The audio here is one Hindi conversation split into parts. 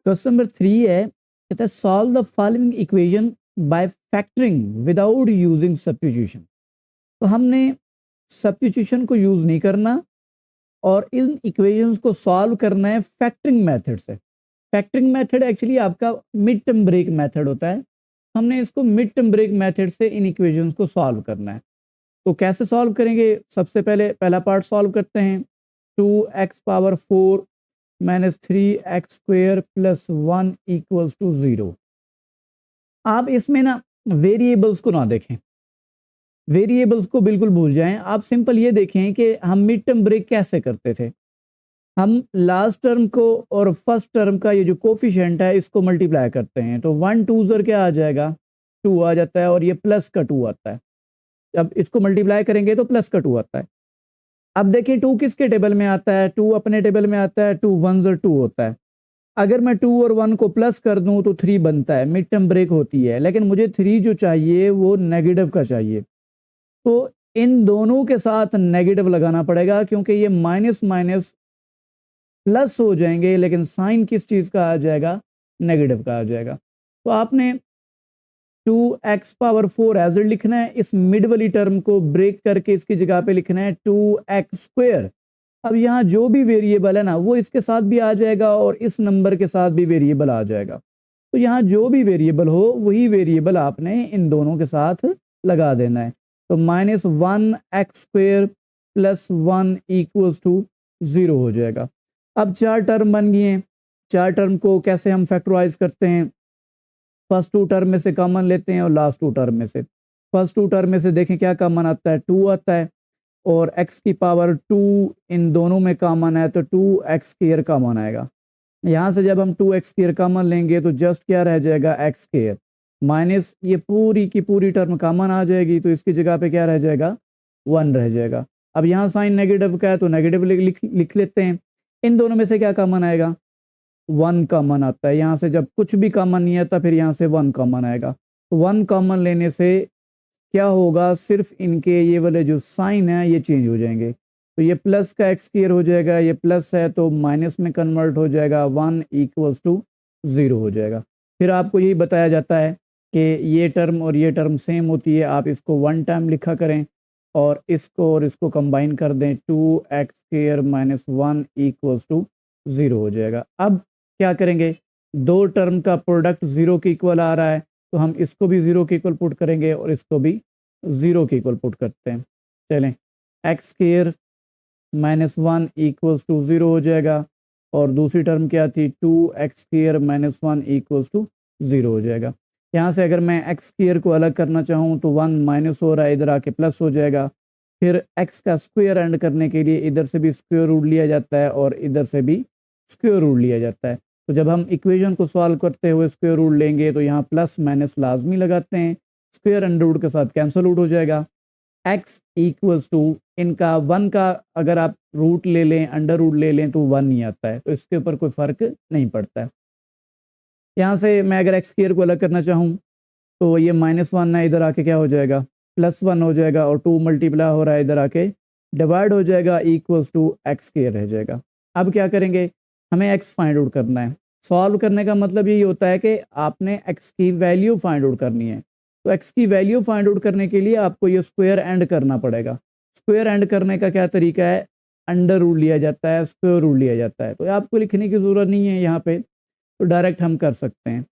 क्वेश्चन नंबर 3 है, कहता है solve the following equation by factoring without using substitution. तो हमने सब्स्टिट्यूशन को यूज नहीं करना और इन इक्वेशंस को सॉल्व करना है फैक्टरिंग मेथड से। फैक्टरिंग मेथड एक्चुअली आपका मिड टर्म ब्रेक मेथड होता है। हमने इसको मिड टर्म ब्रेक मेथड से इन इक्वेशंस को सॉल्व करना है। तो कैसे सॉल्व करेंगे? सबसे पहले पहला पार्ट सॉल्व करते हैं। 2x⁴ minus 3x² plus 1 equals to 0। आप इसमें ना वेरिएबल्स को ना देखें, वेरिएबल्स को बिल्कुल भूल जाएं। आप सिंपल ये देखें कि हम मिड टर्म ब्रेक कैसे करते थे। हम लास्ट टर्म को और फर्स्ट टर्म का ये जो कोफिशिएंट है इसको मल्टीप्लाई करते हैं, तो 1 2 ज़र क्या आ जाएगा? 2 आ जाता है और ये प्लस का 2 आता है। जब इसको मल्टीप्लाई करेंगे तो प्लस का 2 आता है। अब देखिए 2 किसके टेबल में आता है? 2 अपने टेबल में आता है। 2 1 ज़र 2 होता है। अगर मैं 2 और 1 को प्लस कर दूं तो 3 बनता है, मिड टर्म ब्रेक होती है। लेकिन मुझे 3 जो चाहिए वो नेगेटिव का चाहिए, तो इन दोनों के साथ नेगेटिव लगाना पड़ेगा क्योंकि ये माइनस माइनस प्लस हो जाएंगे, लेकिन साइन किस चीज़ का आ जाएगा? नेगेटिव का आ जाएगा। तो आपने 2x⁴ एज इट लिखना है। इस मिड वाली टर्म को ब्रेक करके इसकी जगह पे लिखना है 2x²। अब यहाँ जो भी वेरिएबल है ना वो इसके साथ भी आ जाएगा और इस नंबर के साथ भी वेरिएबल आ जाएगा। तो यहाँ जो भी वेरिएबल हो वही वेरिएबल आपने इन दोनों के साथ लगा देना है। तो -1x² प्लस 1 इक्वल्स टू 0 हो जाएगा। अब 4 टर्म बन गई हैं। 4 टर्म को कैसे हम फैक्टराइज करते हैं? फर्स्ट 2 टर्म में से कॉमन लेते हैं और लास्ट 2 टर्म में से। फर्स्ट 2 टर्म में से देखें क्या कॉमन आता है? 2 आता है और x⁴ इन दोनों में कॉमन है तो 2x² कॉमन आएगा। यहाँ से जब हम 2x² कॉमन लेंगे तो जस्ट क्या रह जाएगा? x² माइनस ये पूरी की पूरी टर्म कॉमन आ जाएगी, तो इसकी जगह पे क्या रह जाएगा? 1 रह जाएगा। अब यहाँ साइन नेगेटिव का है तो नेगेटिव लिख लेते हैं। इन दोनों में से क्या कॉमन आएगा? 1 कॉमन आता है। यहाँ से जब कुछ भी कॉमन नहीं आता फिर यहाँ से 1 कॉमन आएगा। तो 1 कॉमन लेने से क्या होगा? सिर्फ इनके ये वाले जो साइन है ये चेंज हो जाएंगे। तो ये प्लस का x² हो जाएगा, ये प्लस है तो माइनस में कन्वर्ट हो जाएगा, 1 इक्वल्स टू 0 हो जाएगा। फिर आपको यही बताया जाता है कि ये टर्म और ये टर्म सेम होती है, आप इसको 1 टाइम लिखा करें और इसको कंबाइन कर दें। 2x² माइनस 1 इक्वल्स टू 0 हो जाएगा। अब क्या करेंगे? 2 टर्म का प्रोडक्ट 0 के इक्वल आ रहा है तो हम इसको भी 0 के इक्वल पुट करेंगे और इसको भी 0 के इक्वल पुट करते हैं। चलें, x² माइनस 1 इक्वल्स टू 0 हो जाएगा और दूसरी टर्म क्या थी? 2x² माइनस 1 इक्वल्स टू 0 हो जाएगा। यहाँ से अगर मैं x² को अलग करना चाहूँ तो 1 माइनस हो रहा है, इधर आके प्लस हो जाएगा। फिर x का स्क्वायर एंड करने के लिए इधर से भी स्क्वायर रूट लिया जाता है और इधर से भी स्क्वायर रूट लिया जाता है। तो जब हम इक्वेशन को सॉल्व करते हुए स्क्वायर रूट लेंगे तो यहाँ प्लस माइनस लाजमी लगाते हैं, स्क्वायर अंडर रूट के साथ कैंसिल आउट हो जाएगा। x इक्वल्स टू इनका 1 का अगर आप रूट ले लें, अंडर रूट ले लें तो 1 ही आता है, तो इसके ऊपर कोई फ़र्क नहीं पड़ता है। यहाँ से मैं अगर x² को अलग करना चाहूँ तो ये -1 है, इधर आके क्या हो जाएगा? +1 हो जाएगा और 2 मल्टीप्लाई हो रहा है, इधर आके डिवाइड हो जाएगा, इक्वल्स टू x² रह जाएगा। अब क्या करेंगे? हमें x फाइंड आउट करना है। सॉल्व करने का मतलब यही होता है कि आपने x की वैल्यू फाइंड आउट करनी है। तो x की वैल्यू फाइंड आउट करने के लिए आपको ये स्क्वायर एंड करना पड़ेगा। स्क्वायर एंड करने का क्या तरीका है? अंडर रूट लिया जाता है, स्क्वायर रूट लिया जाता है। तो आपको लिखने की ज़रूरत नहीं है यहाँ पे, तो डायरेक्ट हम कर सकते हैं।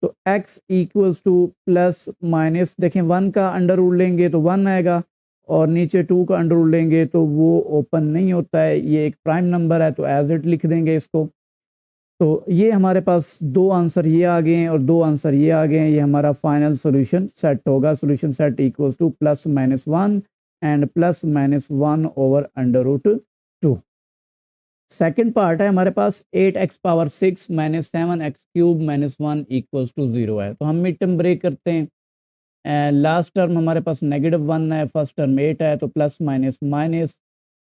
तो x equals two plus minus, देखें 1 का अंडर रूट लेंगे तो 1 आएगा और नीचे 2 का अंडर रूट लेंगे तो वो ओपन नहीं होता है, ये एक प्राइम नंबर है तो एज इट लिख देंगे इसको। तो ये हमारे पास 2 आंसर ये आ गए हैं और 2 आंसर ये आ गए हैं। ये हमारा फाइनल सॉल्यूशन सेट होगा। Solution set equals to +-1 and +-1 over under root 2। Second part है हमारे पास 8x⁻6 minus 7x³ minus 1 equals to 0 है। तो हम मिड टर्म ब्रेक करते हैं। लास्ट टर्म हमारे पास -1 है, फर्स्ट टर्म 8 है, तो प्लस माइनस माइनस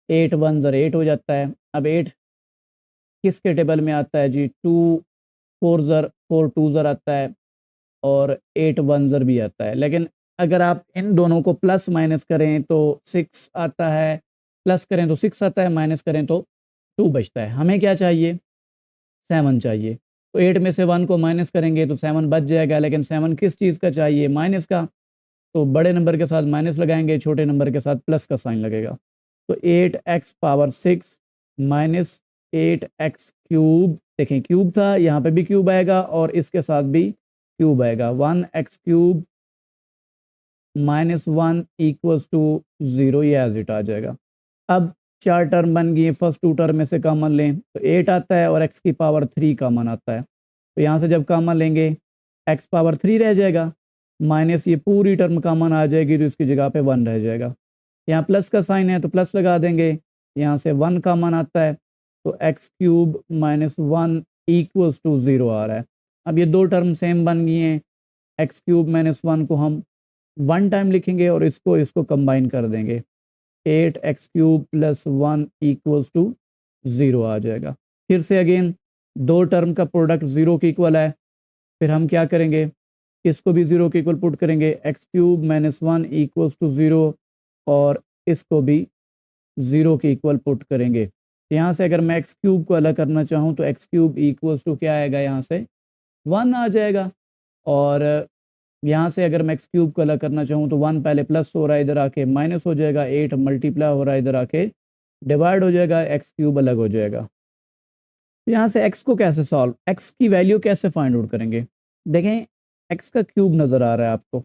8 1 ज़र 8 हो जाता है। अब 8 किसके टेबल में आता है जी? 2 4 ज़र 4 2 ज़र आता है और 8 1 ज़र भी आता है। लेकिन अगर आप इन दोनों को प्लस माइनस करें तो 6 आता है प्लस करें तो 6 आता है, माइनस करें तो 2 बचता है। हमें क्या चाहिए, 7 चाहिए। तो 8 में से 1 को माइनस करेंगे तो 7 बच जाएगा, लेकिन 7 किस चीज़ का चाहिए, माइनस का। तो बड़े नंबर के साथ माइनस लगाएंगे, छोटे नंबर के साथ प्लस का साइन लगेगा। तो 8x power 6 minus 8x cube, देखें क्यूब था, यहाँ पे भी क्यूब आएगा और इसके साथ भी क्यूब आएगा। 1x cube minus 1 equals to 0, ये एज इट आ जाएगा। अब 4 टर्म बन गई, फर्स्ट 2 टर्म में से कॉमन लें तो 8 आता है और x की पावर 3 कॉमन आता है। तो यहाँ से जब कॉमन लेंगे x पावर 3 रह जाएगा, माइनस ये पूरी टर्म कॉमन आ जाएगी तो इसकी जगह पे 1 रह जाएगा। यहाँ प्लस का साइन है तो प्लस लगा देंगे, यहाँ से 1 कॉमन आता है तो x cube minus 1 equals to 0 आ रहा है। अब ये 2 टर्म सेम बन गई हैं, x क्यूब माइनस 1 को हम 1 टाइम लिखेंगे और इसको कंबाइन कर देंगे, 8x cube plus 1 equals to 0 आ जाएगा। फिर से अगेन 2 टर्म का प्रोडक्ट 0 के इक्वल है, फिर हम क्या करेंगे, इसको भी 0 के इक्वल पुट करेंगे, x cube minus 1 equals to 0 और इसको भी 0 के इक्वल पुट करेंगे। यहाँ से अगर मैं x क्यूब को अलग करना चाहूँ तो x क्यूब इक्वल्स टू क्या आएगा, यहाँ से 1 आ जाएगा। और यहाँ से अगर मैं x क्यूब को अलग करना चाहूँ तो 1 पहले प्लस हो रहा है, इधर आके माइनस हो जाएगा, 8 मल्टीप्लाई हो रहा है, इधर आके डिवाइड हो जाएगा, x क्यूब अलग हो जाएगा। यहाँ से x को कैसे सॉल्व, x की वैल्यू कैसे फाइंड आउट करेंगे। देखें x का क्यूब नज़र आ रहा है आपको,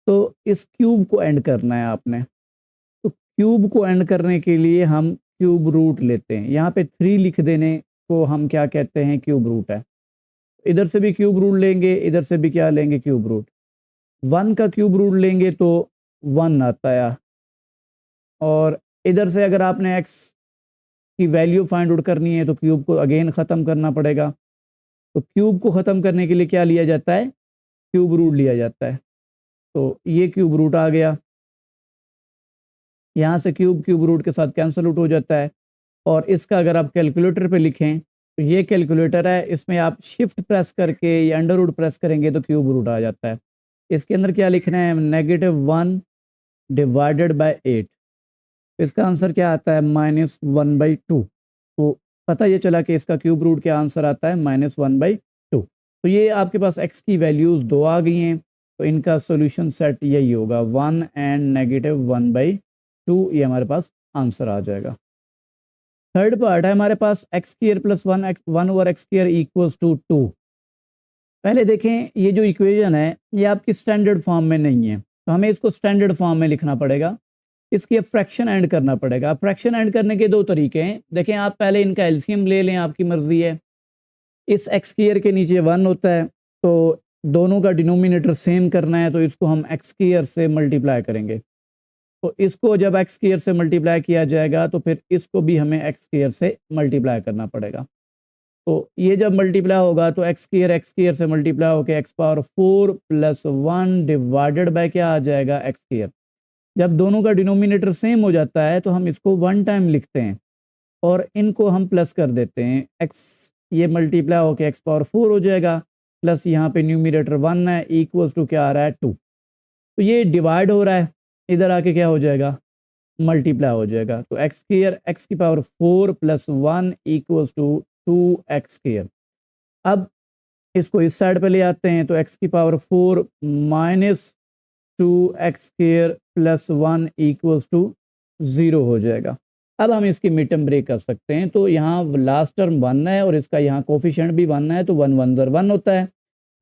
तो इस क्यूब को एंड करना है आपने। तो क्यूब को एंड करने के लिए हम क्यूब रूट लेते हैं, यहाँ पे 3 लिख देने को हम क्या कहते हैं, क्यूब रूट है। इधर से भी क्यूब रूट लेंगे, इधर से भी क्या लेंगे, क्यूब रूट। 1 का क्यूब रूट लेंगे तो 1 आता है, और इधर से अगर आपने x की वैल्यू फाइंड आउट करनी है तो क्यूब को अगेन ख़त्म करना पड़ेगा। तो क्यूब को ख़त्म करने के लिए क्या लिया जाता है, क्यूब रूट लिया जाता है। तो ये क्यूब रूट आ गया, यहाँ से क्यूब रूट के साथ कैंसिल आउट हो जाता है। और इसका अगर आप कैलकुलेटर पे लिखें तो ये कैलकुलेटर है, इसमें आप शिफ्ट प्रेस करके या अंडर रूट प्रेस करेंगे तो क्यूब रूट आ जाता है। इसके अंदर क्या लिखना है, -1 डिवाइडेड बाय 8। इसका आंसर क्या आता है, -1/2। तो पता ये चला कि इसका क्यूब रूट क्या आंसर आता है, -1/2। तो ये आपके पास x की वैल्यूज़ 2 आ गई हैं, तो इनका सोल्यूशन सेट यही होगा, 1 एंड -1/2, ये हमारे पास आंसर आ जाएगा। थर्ड पार्ट है हमारे पास x² + 1 over x² equals to 2। पहले देखें ये जो इक्वेशन है ये आपकी स्टैंडर्ड फॉर्म में नहीं है, तो हमें इसको स्टैंडर्ड फॉर्म में लिखना पड़ेगा। इसकी अब फ्रैक्शन ऐड करना पड़ेगा। फ्रैक्शन ऐड करने के 2 तरीके हैं। देखें आप पहले इनका एलसीएम ले लें, आपकी मर्जी है। इस x² के नीचे 1 होता है, तो दोनों का डिनोमिनेटर सेम करना है, तो इसको हम x² से मल्टीप्लाई करेंगे। तो इसको जब x² से मल्टीप्लाई किया जाएगा तो फिर इसको भी हमें x² से मल्टीप्लाई करना पड़ेगा। तो ये जब मल्टीप्लाई होगा तो x² से मल्टीप्लाई होकर x⁴ + 1 डिवाइडेड बाय क्या आ जाएगा, x²। जब दोनों का डिनोमिनेटर सेम हो जाता है तो हम इसको 1 टाइम लिखते हैं और इनको हम प्लस कर देते हैं। x ये मल्टीप्लाई होकर x⁴ हो जाएगा, प्लस यहाँ पे न्यूमिनेटर 1 है, इक्वल्स टू क्या आ रहा है, 2। तो ये डिवाइड हो रहा है, इधर आके क्या हो जाएगा, मल्टीप्लाई हो जाएगा। तो x² x⁴ + 1 equals to 2x²। अब इसको इस साइड पे ले आते हैं, तो x⁴ minus 2x² + 1 equals to 0 हो जाएगा। अब हम इसकी मिड टर्म ब्रेक कर सकते हैं। तो यहाँ लास्ट टर्म 1 है और इसका यहाँ कोफिशिएंट भी 1 है, तो 1 1 ज़र 1 होता है।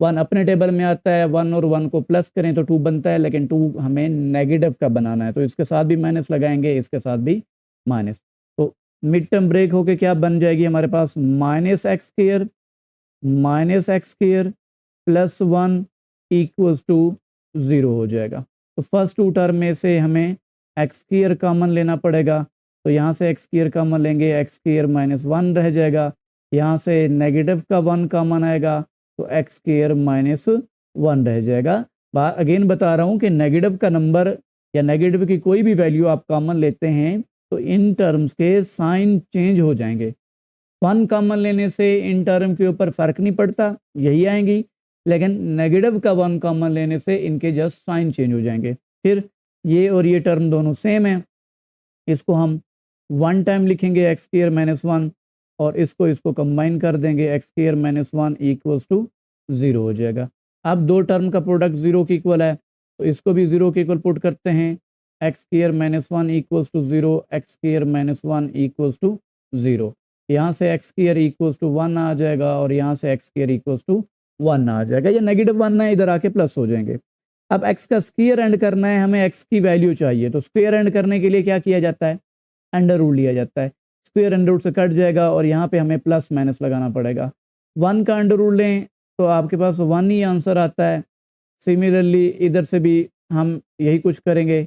1 अपने टेबल में आता है, 1 और 1 को प्लस करें तो 2 बनता है, लेकिन 2 हमें नेगेटिव का बनाना है, तो इसके साथ भी माइनस लगाएंगे, इसके साथ भी माइनस। तो मिड टर्म ब्रेक होके क्या बन जाएगी हमारे पास, -x² + 1 इक्वल्स टू 0 हो जाएगा। तो फर्स्ट 2 टर्म में से हमें x² कॉमन लेना पड़ेगा, तो यहाँ से x² कॉमन लेंगे, x² - 1 रह जाएगा। यहाँ से नेगेटिव का 1 कॉमन आएगा तो x² - 1 रह जाएगा। अगेन बता रहा हूँ कि नेगेटिव का नंबर या नेगेटिव की कोई भी वैल्यू आप कॉमन लेते हैं तो इन टर्म्स के साइन चेंज हो जाएंगे। 1 कॉमन लेने से इन टर्म के ऊपर फ़र्क नहीं पड़ता, यही आएंगी, लेकिन नेगेटिव का 1 कॉमन लेने से इनके जस्ट साइन चेंज हो जाएंगे। फिर ये और ये टर्म दोनों सेम है, इसको हम 1 टाइम लिखेंगे एक्स स्क्वायर माइनस 1 और इसको कंबाइन कर देंगे X square minus 1 equals to 0 हो जाएगा। अब दो टर्म का प्रोडक्ट 0 के इक्वल है तो इसको भी 0 के इक्वल पुट करते हैं। X square minus 1 equals to 0, X square minus 1 equals to 0। यहाँ से एक्स स्क्वायर इक्वल्स टू 1 आ जाएगा और यहाँ से एक्स स्क्वायर इक्वल्स टू 1 आ जाएगा। ये -1 है, इधर आके प्लस हो जाएंगे। अब एक्स का स्क्वायर एंड करना है, हमें एक्स की वैल्यू चाहिए तो स्क्वायर एंड करने के लिए क्या किया जाता है, अंडर रूल लिया जाता है। स्क्वायर अंडर रूट से कट जाएगा और यहाँ पे हमें प्लस माइनस लगाना पड़ेगा। 1 का अंडर रूल लें तो आपके पास 1 ही आंसर आता है। सिमिलरली इधर से भी हम यही कुछ करेंगे,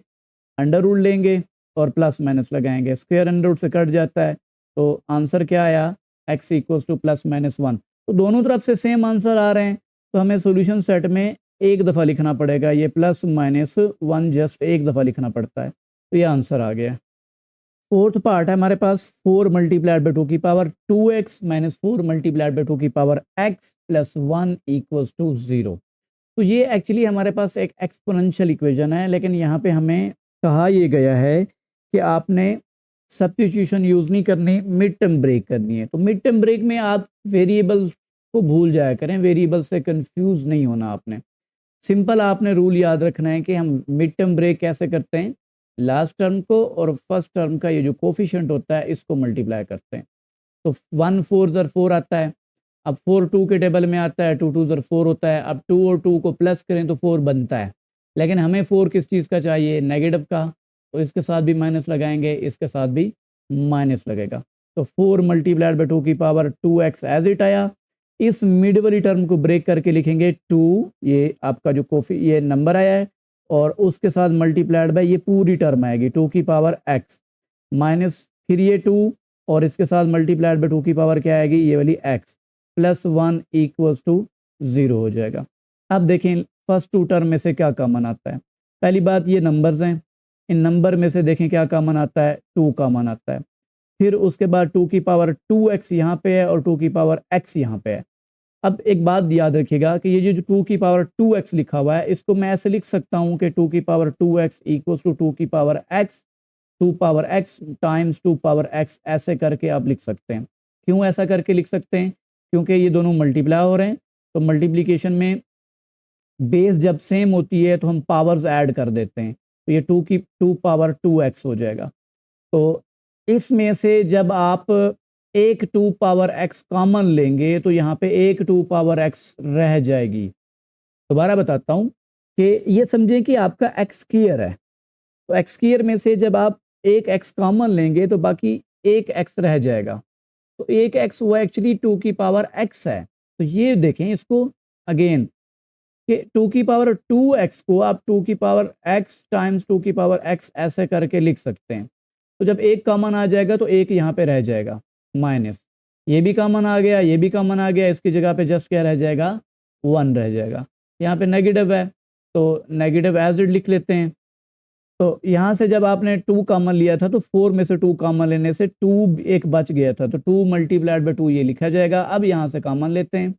अंडर रूल लेंगे और प्लस माइनस लगाएंगे। स्क्वायर अंडर रूट से कट जाता है तो आंसर क्या आया, x equals two plus minus 1। तो दोनों तरफ से सेम आंसर आ रहे हैं तो हमें सॉल्यूशन सेट में एक दफ़ा लिखना पड़ेगा, ये प्लस माइनस 1 जस्ट एक दफ़ा लिखना पड़ता है। तो ये आंसर आ गया। फोर्थ पार्ट है हमारे पास 4 मल्टीप्लाइड बाई 2 की power 2x minus 4 multiplied by 2 की power x plus 1 equals to 0। तो ये एक्चुअली हमारे पास एक एक्सपोनेंशियल इक्वेशन है, लेकिन यहाँ पे हमें कहा ये गया है कि आपने सब्स्टिट्यूशन यूज़ नहीं करनी, मिड टर्म ब्रेक करनी है। तो मिड टर्म ब्रेक में आप वेरिएबल्स को भूल जाया करें, वेरिएबल से कंफ्यूज नहीं होना आपने। सिंपल आपने रूल याद रखना है कि हम मिड टर्म ब्रेक कैसे करते हैं, लास्ट टर्म को और फर्स्ट टर्म का ये जो कोफिशिएंट होता है इसको मल्टीप्लाई करते हैं। तो 1 4 ज़र 4 आता है, अब 4 2 के टेबल में आता है, 2 2 ज़र 4 होता है। अब 2 और 2 को प्लस करें तो 4 बनता है, लेकिन हमें 4 किस चीज़ का चाहिए, नेगेटिव का। तो इसके साथ भी माइनस लगाएंगे, इसके साथ भी माइनस लगेगा। तो 4 मल्टीप्लाइड बाई 2 की पावर 2x एज इट आया। इस मिड वाली टर्म को ब्रेक करके लिखेंगे 2, ये आपका जो ये नंबर आया है और उसके साथ मल्टीप्लाइड बाय ये पूरी टर्म आएगी 2 की पावर x माइनस फिर ये 2 और इसके साथ मल्टीप्लाइड बाय 2 की पावर क्या आएगी, ये वाली x प्लस 1 इक्वल्स टू 0 हो जाएगा। अब देखें फर्स्ट 2 टर्म में से क्या कॉमन आता है। पहली बात ये नंबर्स हैं, इन नंबर में से देखें क्या कॉमन आता है, 2 कॉमन आता है। फिर उसके बाद 2 की पावर 2x यहाँ पे है और 2 की पावर x यहाँ पे है। अब एक बात याद रखिएगा कि ये जो 2 की पावर 2x लिखा हुआ है इसको मैं ऐसे लिख सकता हूँ कि 2 की पावर 2x इक्वल्स टू 2 की power x, 2 power x times 2 power x, ऐसे करके आप लिख सकते हैं। क्यों ऐसा करके लिख सकते हैं, क्योंकि ये दोनों मल्टीप्लाई हो रहे हैं। तो मल्टीप्लिकेशन में बेस जब सेम होती है तो हम पावर्स ऐड कर देते हैं, तो ये 2 पावर 2x हो जाएगा। तो इसमें से जब आप एक 2 पावर x कॉमन लेंगे तो यहाँ पे एक 2 पावर x रह जाएगी। दोबारा बताता हूँ कि ये समझें कि आपका x स्क्वायर है, तो x स्क्वायर में से जब आप एक x कॉमन लेंगे तो बाकी एक x रह जाएगा। तो एक x वो एक्चुअली 2 की पावर x है। तो ये देखें इसको अगेन कि 2 की पावर 2x को आप 2 की पावर x टाइम्स 2 की पावर x ऐसे करके लिख सकते हैं। तो जब एक कॉमन आ जाएगा तो एक यहाँ पे रह जाएगा माइनस, ये भी कॉमन आ गया, ये भी कॉमन आ गया, इसकी जगह पे जस्ट क्या रह जाएगा, 1 रह जाएगा। यहाँ पे नेगेटिव है तो नेगेटिव एज इट लिख लेते हैं। तो यहाँ से जब आपने 2 कॉमन लिया था तो 4 में से 2 कॉमन लेने से 2 एक बच गया था, तो 2 मल्टीप्लाइड बाई 2 ये लिखा जाएगा। अब यहाँ से कॉमन लेते हैं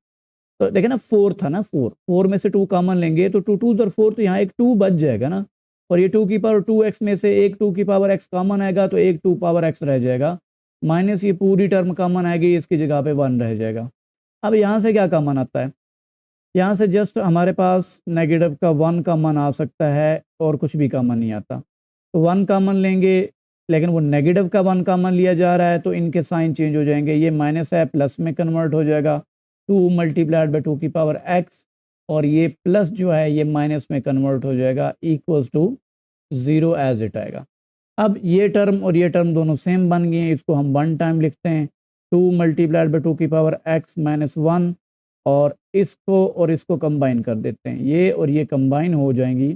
तो देखें ना 4 था ना, 4 में से 2 कॉमन लेंगे तो 2 2 और 4, तो यहाँ एक 2 बच जाएगा ना, और ये 2 की पावर 2x में से एक 2 की पावर x कॉमन आएगा तो एक 2 पावर x रह जाएगा, माइनस ये पूरी टर्म कॉमन आएगी, इसकी जगह पे 1 रह जाएगा। अब यहाँ से क्या कॉमन आता है, यहाँ से जस्ट हमारे पास नेगेटिव का 1 कॉमन आ सकता है और कुछ भी कॉमन नहीं आता। तो 1 कॉमन लेंगे, लेकिन वो नेगेटिव का 1 कॉमन लिया जा रहा है तो इनके साइन चेंज हो जाएंगे, ये माइनस है प्लस में कन्वर्ट हो जाएगा 2 मल्टीप्लाइड बाई 2 की पावर x, और ये प्लस जो है ये माइनस में कन्वर्ट हो जाएगा इक्वल्स टू 0 एज इट आएगा। अब ये टर्म और ये टर्म दोनों सेम बन गए हैं, इसको हम 1 टाइम लिखते हैं 2 मल्टीप्लाइड बाई 2 की पावर x माइनस 1, और इसको कंबाइन कर देते हैं, ये और ये कंबाइन हो जाएंगी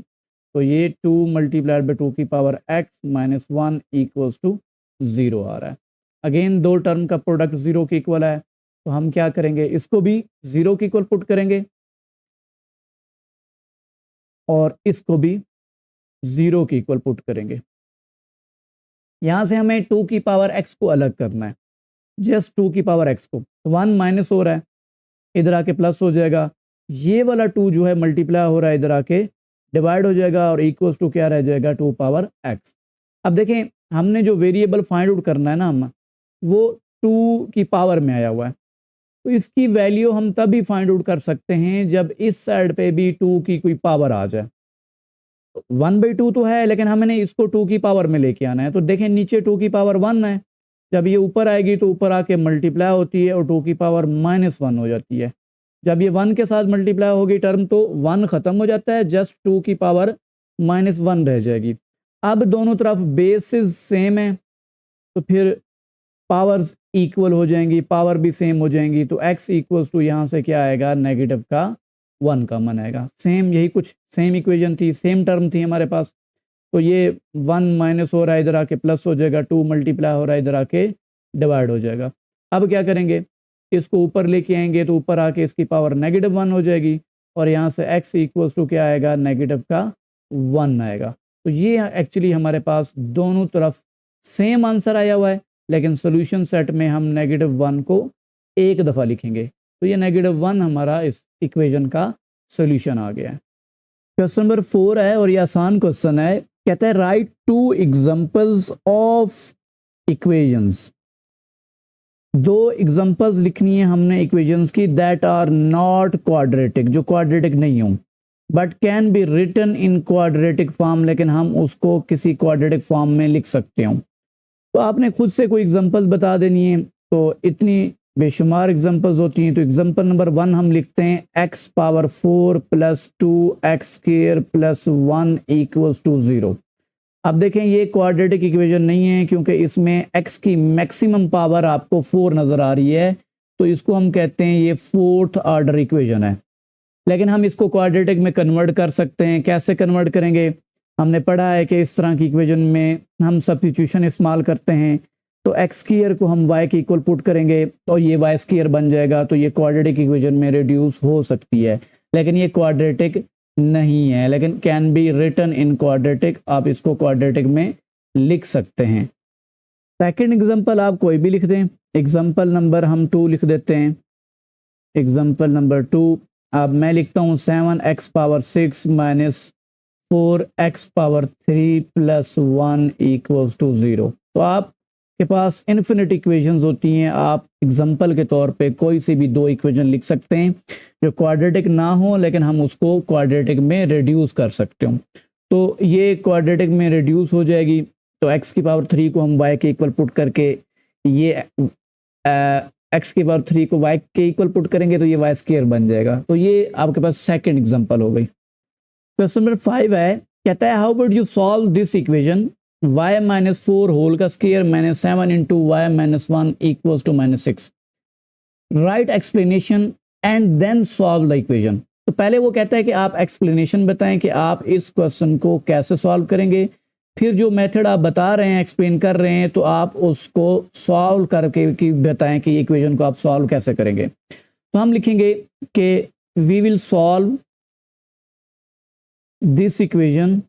तो ये 2 मल्टीप्लाइड बाई 2 की power x minus 1 equals to 0 आ रहा है। अगेन दो टर्म का प्रोडक्ट 0 के इक्वल है तो हम क्या करेंगे, इसको भी 0 के इक्वल पुट करेंगे और इसको भी 0 के इक्वल पुट करेंगे। यहाँ से हमें 2 की पावर x को अलग करना है, जस्ट 2 की पावर x को, तो 1 माइनस हो रहा है, इधर आके प्लस हो जाएगा, ये वाला 2 जो है मल्टीप्लाई हो रहा है, इधर आके डिवाइड हो जाएगा और इक्वल्स टू क्या रह जाएगा, 2 पावर x। अब देखें हमने जो वेरिएबल फाइंड आउट करना है ना हम, वो 2 की पावर में आया हुआ है, तो इसकी वैल्यू हम तभी फाइंड आउट कर सकते हैं जब इस साइड पे भी 2 की कोई पावर आ जाए। 1/2 तो है, लेकिन हमने इसको 2 की पावर में लेके आना है। तो देखें नीचे 2 की पावर 1 है, जब ये ऊपर आएगी तो ऊपर आके मल्टीप्लाई होती है और 2 की पावर -1 हो जाती है। जब ये 1 के साथ मल्टीप्लाई होगी टर्म तो 1 ख़त्म हो जाता है, जस्ट 2 की पावर -1 रह जाएगी। अब दोनों तरफ बेसिस सेम है तो फिर पावर्स इक्वल हो जाएंगी, पावर भी सेम हो जाएंगी, तो x इक्वल्स टू यहाँ से क्या आएगा, नेगेटिव का 1 कॉमन आएगा। सेम यही कुछ सेम इक्वेशन थी, सेम टर्म थी हमारे पास, तो ये 1 माइनस हो रहा है इधर आके प्लस हो जाएगा, 2 मल्टीप्लाई हो रहा है इधर आके डिवाइड हो जाएगा। अब क्या करेंगे, इसको ऊपर लेके आएंगे तो ऊपर आके इसकी पावर -1 हो जाएगी और यहाँ से x इक्वल्स टू क्या आएगा, नेगेटिव का 1 आएगा। तो ये एक्चुअली हमारे पास दोनों तरफ सेम आंसर आया हुआ है, लेकिन सोल्यूशन सेट में हम -1 को एक दफ़ा लिखेंगे, तो ये -1 हमारा इस इक्वेशन का सोल्यूशन आ गया है। क्वेश्चन नंबर 4 है और ये आसान क्वेश्चन है, कहता है write 2 examples of equations. 2 examples लिखनी है हमने इक्वेशंस की दैट आर नॉट क्वाड्रेटिक, जो क्वाड्रेटिक नहीं हो, but can be written in quadratic form, लेकिन हम उसको किसी क्वाड्रेटिक फॉर्म में लिख सकते हो। तो आपने खुद से कोई एग्जांपल बता देनी है, तो इतनी बेशुमार एग्जांपल्स होती हैं। तो एग्जांपल नंबर 1 हम लिखते हैं x पावर 4 + 2x² + 1 = 0। अब देखें ये क्वाड्रेटिक इक्वेशन नहीं है, क्योंकि इसमें x की मैक्सिमम पावर आपको 4 नज़र आ रही है, तो इसको हम कहते हैं ये 4th ऑर्डर इक्वेशन है। लेकिन हम इसको क्वाड्रेटिक में कन्वर्ट कर सकते हैं। कैसे कन्वर्ट करेंगे, हमने पढ़ा है कि इस तरह की इक्वेशन में हम सब्स्टिट्यूशन इस्तेमाल करते हैं, तो x² को हम y के इक्वल पुट करेंगे और ये y² बन जाएगा, तो ये क्वाड्रेटिक इक्वेशन में रिड्यूस हो सकती है, लेकिन ये क्वाड्रेटिक नहीं है, लेकिन can be written in quadratic, आप इसको क्वाड्रेटिक में लिख सकते हैं। सेकंड एग्जांपल आप कोई भी लिख दें, एग्जांपल नंबर हम 2 लिख देते हैं। एग्जांपल नंबर 2, अब मैं लिखता हूँ 7x पावर 6 - 4x पावर 3 + 1 = 0। तो आपके पास इन्फिनिट इक्वेशंस होती हैं, आप एग्जांपल के तौर पे कोई सी भी 2 इक्वेशन लिख सकते हैं जो क्वाड्रेटिक ना हो, लेकिन हम उसको क्वाड्रेटिक में रिड्यूस कर सकते हो। तो ये क्वाड्रेटिक में रिड्यूस हो जाएगी, तो x की पावर 3 को हम y के इक्वल पुट करके ये x की पावर 3 को y के इक्वल पुट करेंगे तो ये y² बन जाएगा। तो ये आपके पास सेकंड एग्जांपल हो गई। क्वेश्चन नंबर 5 है, कहता है how would you solve this equation y - 4 whole का square - 7 × y - 1 = -6। Right explanation and then solve the equation. तो पहले वो कहता है कि आप एक्सप्लेनेशन बताएं कि आप इस क्वेश्चन को कैसे सॉल्व करेंगे, फिर जो मेथड आप बता रहे हैं, एक्सप्लेन कर रहे हैं, तो आप उसको सॉल्व करके कि बताएं कि इक्वेशन को आप सॉल्व कैसे करेंगे। तो हम लिखेंगे कि we will solve this equation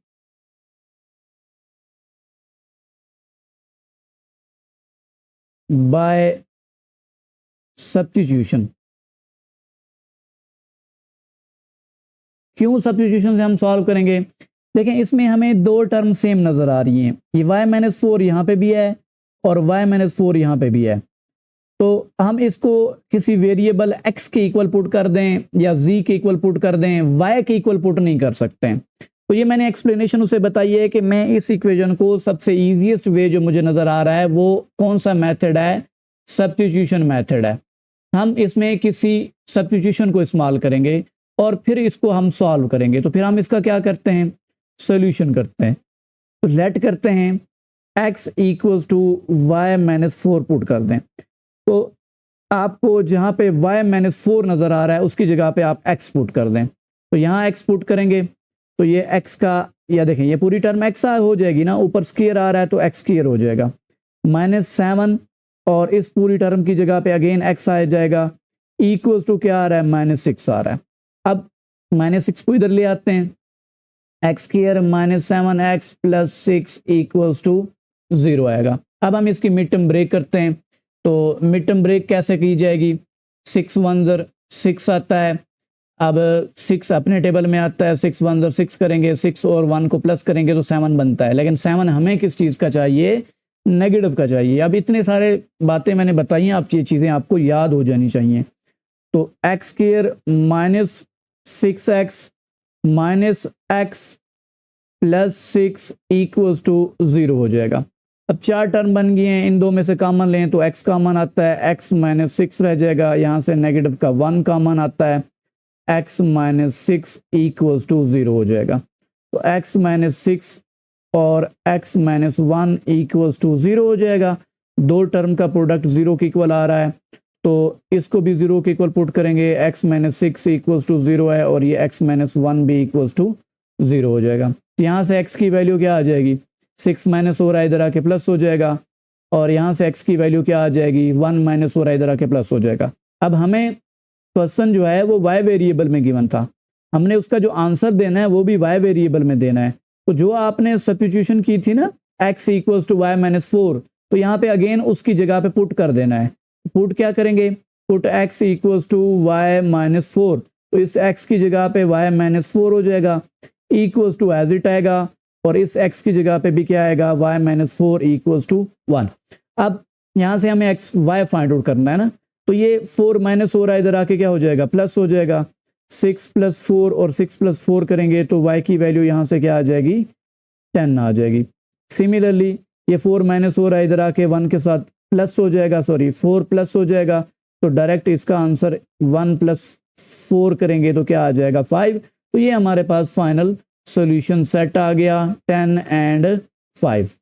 by substitution. क्यों सब्स्टिट्यूशन से हम सॉल्व करेंगे, देखें इसमें हमें 2 टर्म सेम नज़र आ रही हैं, ये y - 4 यहाँ पे भी है और y - 4 यहाँ पे भी है। तो हम इसको किसी वेरिएबल x के इक्वल पुट कर दें या z के इक्वल पुट कर दें, y के इक्वल पुट नहीं कर सकते हैं। तो ये मैंने एक्सप्लेनेशन उसे बताई है कि मैं इस इक्वेशन को सबसे ईजीएस्ट वे जो मुझे नज़र आ रहा है वो कौन सा मेथड है, सब्स्टिट्यूशन मेथड है। हम इसमें किसी सब्स्टिट्यूशन को इस्तेमाल करेंगे और फिर इसको हम सॉल्व करेंगे। तो फिर हम इसका क्या करते हैं, सोल्यूशन करते हैं। तो लेट करते हैं x = y - 4 पुट कर दें, तो आपको जहाँ पे y - 4 नज़र आ रहा है उसकी जगह पे आप x पुट कर दें। तो यहाँ x पुट करेंगे तो ये x का, या देखें ये पूरी टर्म x हो जाएगी ना, ऊपर स्क्वायर आ रहा है तो x² हो जाएगा, -7 और इस पूरी टर्म की जगह पे अगेन x आ जाएगा, इक्वल्स टू क्या आ रहा है, -6 आ रहा है। अब -6 को इधर ले आते हैं, x² - 7x + 6 = 0 आएगा। अब हम इसकी मिड टर्म ब्रेक करते हैं, तो मिड टर्म ब्रेक कैसे की जाएगी, 6 1 6 आता है, अब 6 अपने टेबल में आता है, 6 1 6 करेंगे, 6 और 1 को प्लस करेंगे तो 7 बनता है, लेकिन 7 हमें किस चीज़ का चाहिए, नेगेटिव का चाहिए। अब इतने सारे बातें मैंने बताई हैं, आप ये चीज़ें आपको याद हो जानी चाहिए। तो x square minus 6x minus x plus 6 equals to 0 हो जाएगा। अब चार टर्म बन गए हैं, इन दो में से कॉमन लें तो x कॉमन आता है, x माइनस 6 रह जाएगा, यहाँ से नेगेटिव का 1 कॉमन आता है, x माइनस 6 इक्वल्स टू 0 हो जाएगा। तो x माइनस 6 और x माइनस 1 इक्वल्स टू 0 हो जाएगा। दो टर्म का प्रोडक्ट 0 के इक्वल आ रहा है, तो इसको भी 0 के इक्वल पुट करेंगे, x माइनस 6 इक्वल्स टू 0 है और ये x माइनस 1 भी इक्वल्स टू 0 हो जाएगा। तो यहाँ से x की वैल्यू क्या आ जाएगी, 6 माइनस हो रहा है इधर आके प्लस हो जाएगा, और यहाँ से x की वैल्यू क्या आ जाएगी, 1 माइनस हो रहा है इधर आके प्लस हो जाएगा। अब हमें क्वेश्चन जो है वो y वेरिएबल में गिवन था, हमने उसका जो आंसर देना है वो भी y वेरिएबल में देना है। तो जो आपने सब्स्टिट्यूशन की थी ना x equals to y minus 4, तो यहाँ पे अगेन उसकी जगह पे पुट कर देना है। पुट क्या करेंगे, put x equals to y minus 4, तो इस x की जगह पे y माइनस 4 हो जाएगा, इक्वल्स टू एज इट आएगा, और इस x की जगह पे भी क्या आएगा, y माइनस 4 इक्वल्स टू 1। अब यहाँ से हमें x y फाइंड आउट करना है ना, तो ये 4 माइनस हो रहा है इधर आके क्या हो जाएगा, प्लस हो जाएगा। 6 प्लस 4 और 6 प्लस 4 करेंगे तो y की वैल्यू यहाँ से क्या आ जाएगी, 10 आ जाएगी। सिमिलरली ये 4 माइनस हो रहा है इधर आके 1 के साथ प्लस हो जाएगा, सॉरी 4 प्लस हो जाएगा, तो डायरेक्ट इसका आंसर 1 प्लस 4 करेंगे तो क्या आ जाएगा, 5। तो ये हमारे पास फाइनल सॉल्यूशन सेट आ गया, 10 एंड 5।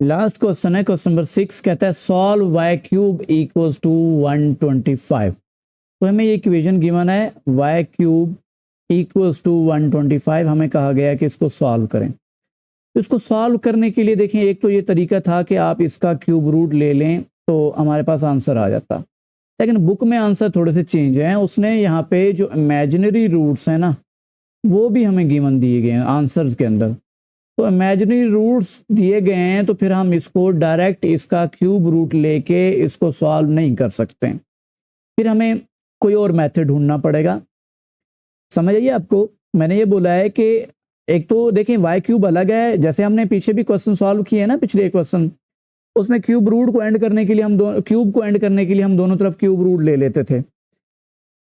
लास्ट क्वेश्चन है क्वेश्चन नंबर 6, कहता है solve y cube equals to 125। तो हमें ये इक्वेशन गिवन है y क्यूब इक्वल्स टू 125, हमें कहा गया है कि इसको सॉल्व करें। तो इसको सॉल्व करने के लिए देखें, एक तो ये तरीका था कि आप इसका क्यूब रूट ले लें तो हमारे पास आंसर आ जाता, लेकिन बुक में आंसर थोड़े से चेंज हैं। उसने यहाँ पे जो इमेजिनरी रूट्स हैं ना वो भी हमें गिवन दिए गए हैं आंसर्स के अंदर। तो इमेजिनरी रूट्स दिए गए हैं तो फिर हम इसको डायरेक्ट इसका क्यूब रूट लेके इसको सॉल्व नहीं कर सकते, फिर हमें कोई और मेथड ढूंढना पड़ेगा। समझ आइए आपको, मैंने ये बोला है कि एक तो देखें y क्यूब अलग है, जैसे हमने पीछे भी क्वेश्चन सॉल्व किए हैं ना पिछले क्वेश्चन, उसमें क्यूब रूट को एंड करने के लिए हम क्यूब को एंड करने के लिए हम दोनों तरफ क्यूब रूट ले लेते थे।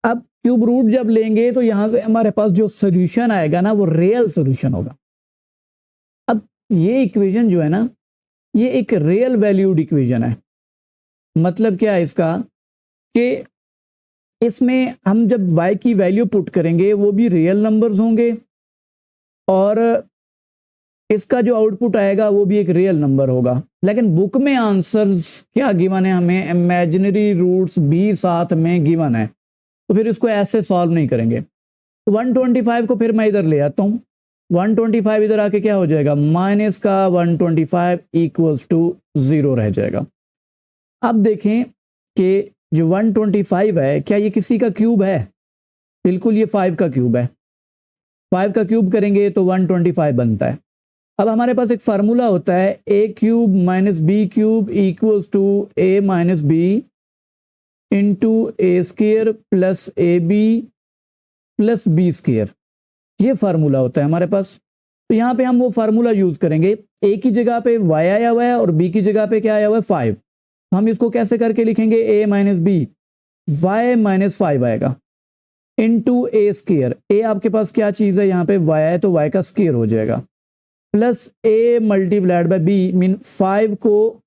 अब क्यूब रूट जब लेंगे तो यहां से हमारे पास जो सोल्यूशन आएगा ना वो रियल सोल्यूशन होगा। अब ये इक्वेशन जो है ना ये एक रियल वैल्यूड इक्वेशन है। मतलब क्या है इसका कि इसमें हम जब y की वैल्यू पुट करेंगे वो भी रियल नंबर्स होंगे और इसका जो आउटपुट आएगा वो भी एक रियल नंबर होगा। लेकिन बुक में आंसर्स क्या गिवन है, हमें इमेजिनरी रूट्स भी साथ में गिवन है, तो फिर इसको ऐसे सॉल्व नहीं करेंगे। तो 125 को फिर मैं इधर ले आता हूँ, 125 इधर आके क्या हो जाएगा, माइनस का 125 इक्वल्स टू 0 रह जाएगा। अब देखें कि जो 125 है क्या ये किसी का क्यूब है, बिल्कुल ये 5 का क्यूब है। 5 का क्यूब करेंगे तो 125 बनता है। अब हमारे पास एक फार्मूला होता है a cube minus b cube equals to a minus b into a square plus a b plus b square, ये फार्मूला होता है हमारे पास। तो यहाँ पे हम वो फार्मूला यूज करेंगे, a की जगह पे y आया हुआ है और b की जगह पे क्या आया हुआ है 5। तो हम इसको कैसे करके लिखेंगे, a minus b, y minus 5 आएगा इंटू ए स्क्वायर, a आपके पास क्या चीज़ है यहाँ पे y है तो y का स्क्वायर हो जाएगा, plus a multiplied by b, mean 5 को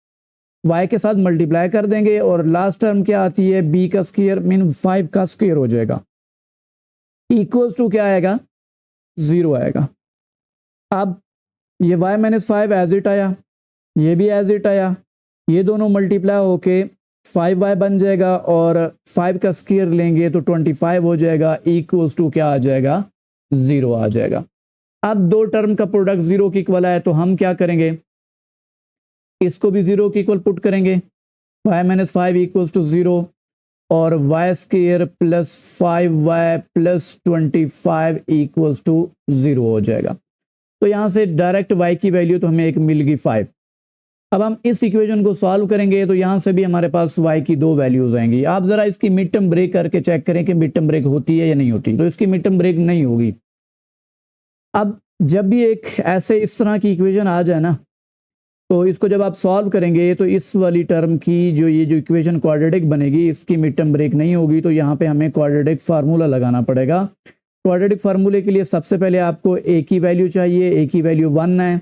y के साथ मल्टीप्लाई कर देंगे और लास्ट टर्म क्या आती है b का स्क्वायर, मीन 5 का स्क्वायर हो जाएगा, इक्वल्स टू क्या आएगा 0 आएगा। अब ये y माइनस 5 एज इट आया, ये भी एज इट आया, ये दोनों मल्टीप्लाई होके 5y बन जाएगा और 5 का स्क्वायर लेंगे तो 25 हो जाएगा, इक्वल्स टू क्या आ जाएगा 0 आ जाएगा। अब दो टर्म का प्रोडक्ट 0 के इक्वल है तो हम क्या करेंगे, इसको भी 0 के इक्वल पुट करेंगे, y माइनस 5 इक्वल्स टू 0 और y square plus 5y plus 25 equals to 0 हो जाएगा। तो यहाँ से डायरेक्ट y की वैल्यू तो हमें एक मिल गई 5। अब हम इस इक्वेशन को सॉल्व करेंगे तो यहाँ से भी हमारे पास y की दो वैल्यूज आएंगी। आप ज़रा इसकी मिड टर्म ब्रेक करके चेक करें कि मिड टर्म ब्रेक होती है या नहीं होती, तो इसकी मिड टर्म ब्रेक नहीं होगी। अब जब भी एक ऐसे इस तरह की इक्वेशन आ जाए ना तो इसको जब आप सॉल्व करेंगे तो इस वाली टर्म की जो ये जो इक्वेशन क्वाड्रेटिक बनेगी इसकी मिड टर्म ब्रेक नहीं होगी, तो यहाँ पे हमें क्वाड्रेटिक फार्मूला लगाना पड़ेगा। क्वाड्रेटिक फार्मूले के लिए सबसे पहले आपको ए की वैल्यू चाहिए, ए की वैल्यू 1 है।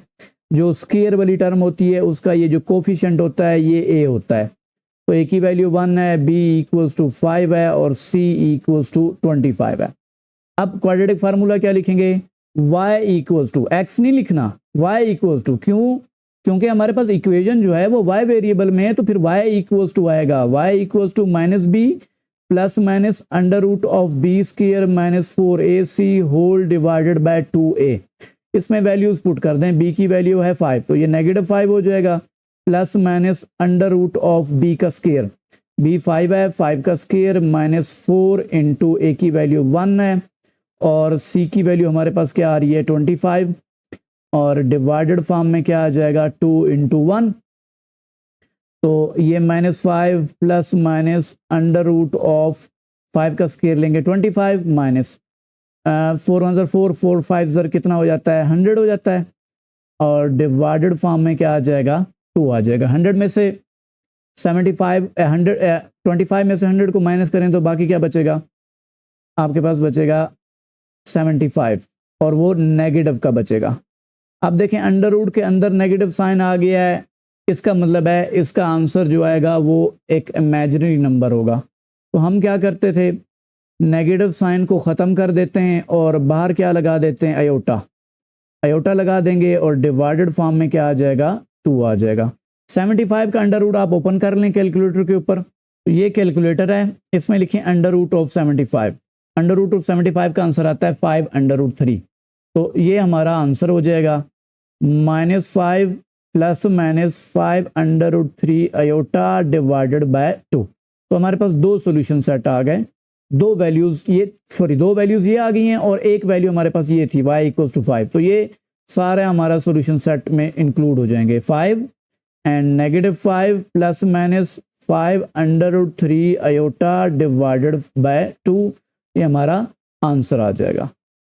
जो स्क्वायर वाली टर्म होती है उसका ये जो कोफिशिएंट होता है ये ए होता है, तो ए की वैल्यू 1 है, बी इक्वल्स टू 5 है और सी इक्वल्स टू 25 है। अब क्वाड्रेटिक फार्मूला क्या लिखेंगे, y इक्वल्स टू, x नहीं लिखना, y इक्वल्स टू, क्यों, क्योंकि हमारे पास इक्वेशन जो है वो y वेरिएबल में है, तो फिर y इक्वल्स टू आएगा y equals to minus b plus minus under root of b square minus 4ac whole divided by 2a। इसमें वैल्यूज पुट कर दें, b की वैल्यू है 5 तो ये -5 हो जाएगा, plus minus under root of b का स्क्वायर, b 5 है, 5 का स्क्वायर माइनस 4 इंटू a की वैल्यू 1 है और c की वैल्यू हमारे पास क्या आ रही है 25 और डिवाइडेड फॉर्म में क्या आ जाएगा 2 इंटू 1, तो ये -5 plus minus under root of 5 का स्क्वायर लेंगे 25 माइनस 4 1 4 4 5 कितना हो जाता है 100 हो जाता है और डिवाइडेड फॉर्म में क्या आ जाएगा 2 आ जाएगा। 100 में से 25 में से 100 को माइनस करें तो बाकी क्या बचेगा, आपके पास बचेगा 75 और वो नेगेटिव का बचेगा। अब देखें अंडर रूट के अंदर नेगेटिव साइन आ गया है, इसका मतलब है इसका आंसर जो आएगा वो एक इमेजिनरी नंबर होगा। तो हम क्या करते थे, नेगेटिव साइन को ख़त्म कर देते हैं और बाहर क्या लगा देते हैं अयोटा, अयोटा लगा देंगे और डिवाइडेड फॉर्म में क्या आ जाएगा 2 आ जाएगा। 75 का अंडर रूट आप ओपन कर लें कैलकुलेटर के ऊपर, तो ये कैलकुलेटर है, इसमें लिखें under root of 75, under root of 75 का आंसर आता है 5 अंडर रूट 3, तो ये हमारा आंसर हो जाएगा -5 plus minus 5 under root 3 iota divided by 2। तो हमारे पास दो सॉल्यूशन सेट आ गए, दो वैल्यूज ये आ गई हैं और एक वैल्यू हमारे पास ये थी y इक्वल्स टू 5, तो ये सारा हमारा सॉल्यूशन सेट में इंक्लूड हो जाएंगे। 5 and -5 plus minus 5 under root 3 iota divided by 2, ये हमारा आंसर आ जाएगा।